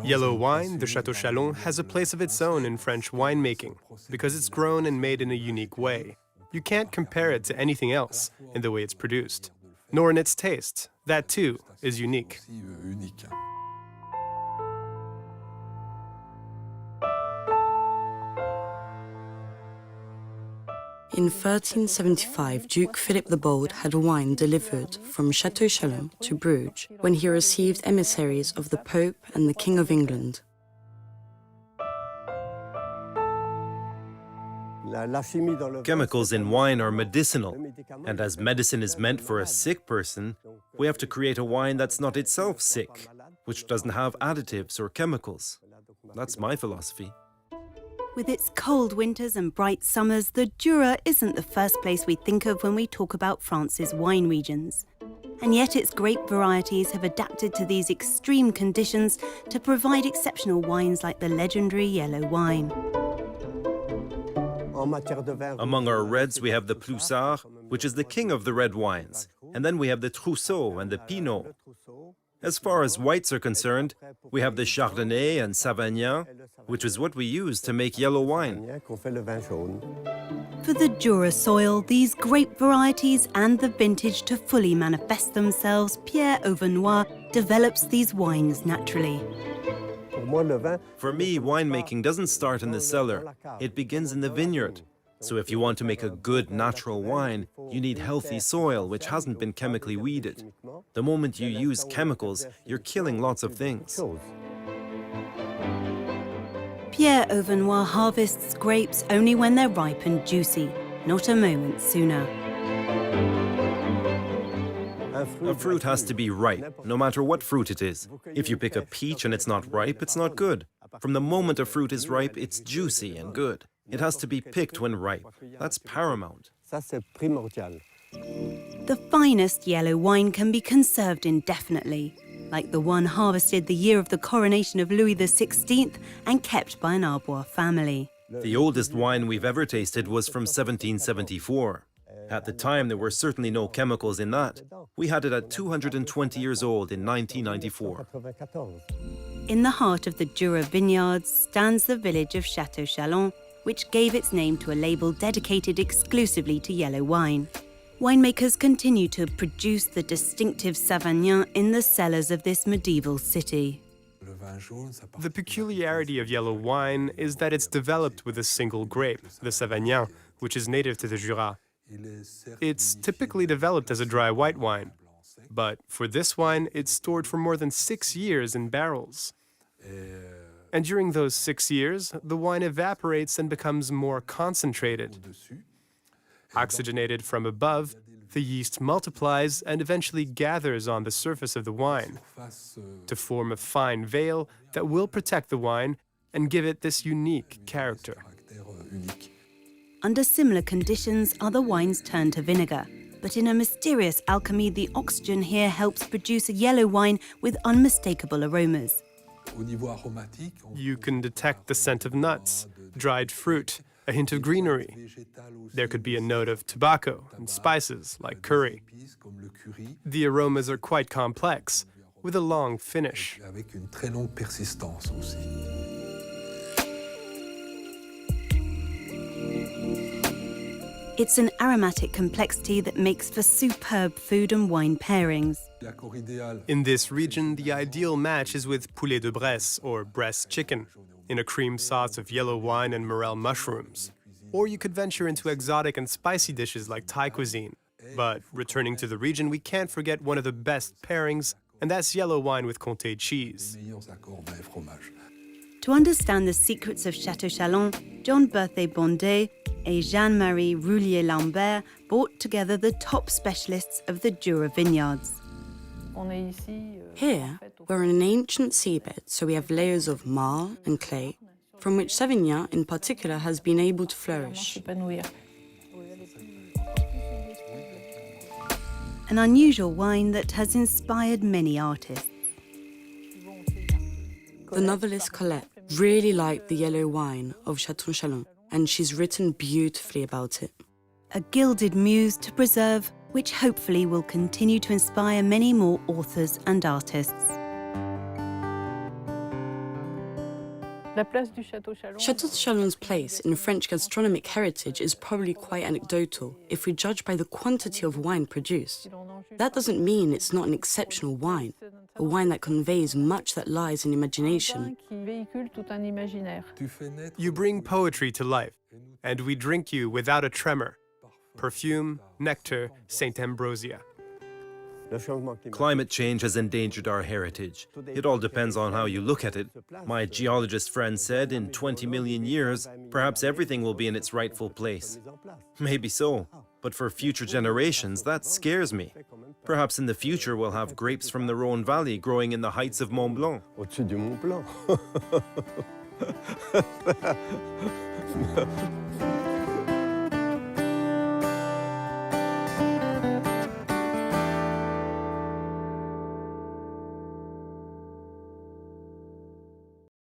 Yellow wine, the Château Chalon, has a place of its own in French winemaking because it's grown and made in a unique way. You can't compare it to anything else in the way it's produced, nor in its taste. That, too, is unique. In 1375, Duke Philip the Bold had wine delivered from Château Chalon to Bruges when he received emissaries of the Pope and the King of England. Chemicals in wine are medicinal, and as medicine is meant for a sick person, we have to create a wine that's not itself sick, which doesn't have additives or chemicals. That's my philosophy. With its cold winters and bright summers, the Jura isn't the first place we think of when we talk about France's wine regions. And yet its grape varieties have adapted to these extreme conditions to provide exceptional wines like the legendary yellow wine. Among our reds, we have the Ploussard, which is the king of the red wines, and then we have the Trousseau and the Pinot. As far as whites are concerned, we have the Chardonnay and Savagnin, which is what we use to make yellow wine. For the Jura soil, these grape varieties and the vintage to fully manifest themselves, Pierre Auvernois develops these wines naturally. For me, winemaking doesn't start in the cellar. It begins in the vineyard. So if you want to make a good natural wine, you need healthy soil which hasn't been chemically weeded. The moment you use chemicals, you're killing lots of things. Pierre Auvernois harvests grapes only when they're ripe and juicy, not a moment sooner. A fruit has to be ripe, no matter what fruit it is. If you pick a peach and it's not ripe, it's not good. From the moment a fruit is ripe, it's juicy and good. It has to be picked when ripe. That's paramount. The finest yellow wine can be conserved indefinitely, like the one harvested the year of the coronation of Louis XVI and kept by an Arbois family. The oldest wine we've ever tasted was from 1774. At the time, there were certainly no chemicals in that. We had it at 220 years old in 1994. In the heart of the Jura vineyards stands the village of Château Chalon, which gave its name to a label dedicated exclusively to yellow wine. Winemakers continue to produce the distinctive Savagnin in the cellars of this medieval city. The peculiarity of yellow wine is that it's developed with a single grape, the Savagnin, which is native to the Jura. It's typically developed as a dry white wine, but for this wine, it's stored for more than 6 years in barrels. And during those 6 years, the wine evaporates and becomes more concentrated. Oxygenated from above, the yeast multiplies and eventually gathers on the surface of the wine to form a fine veil that will protect the wine and give it this unique character. Under similar conditions, other wines turn to vinegar, but in a mysterious alchemy, the oxygen here helps produce a yellow wine with unmistakable aromas. You can detect the scent of nuts, dried fruit, a hint of greenery. There could be a note of tobacco and spices like curry. The aromas are quite complex, with a long finish. It's an aromatic complexity that makes for superb food and wine pairings. In this region, the ideal match is with poulet de Bresse, or Bresse chicken, in a cream sauce of yellow wine and morel mushrooms. Or you could venture into exotic and spicy dishes like Thai cuisine. But returning to the region, we can't forget one of the best pairings, and that's yellow wine with Comté cheese. To understand the secrets of Château Chalon, John Berthet-Bondet and Jean-Marie Roulier-Lambert brought together the top specialists of the Jura vineyards. Here, we're in an ancient seabed, so we have layers of marl and clay, from which Savagnin in particular has been able to flourish. An unusual wine that has inspired many artists. The novelist Colette really liked the yellow wine of Château Chalon, and she's written beautifully about it. A gilded muse to preserve, which hopefully will continue to inspire many more authors and artists. Chateau de Chalon's place in French gastronomic heritage is probably quite anecdotal if we judge by the quantity of wine produced. That doesn't mean it's not an exceptional wine, a wine that conveys much that lies in imagination. You bring poetry to life, and we drink you without a tremor. Perfume, nectar, Saint Ambrosia. Climate change has endangered our heritage. It all depends on how you look at it. My geologist friend said in 20 million years, perhaps everything will be in its rightful place. Maybe so, but for future generations, that scares me. Perhaps in the future we'll have grapes from the Rhône Valley growing in the heights of Mont Blanc. Au-dessus du Mont Blanc.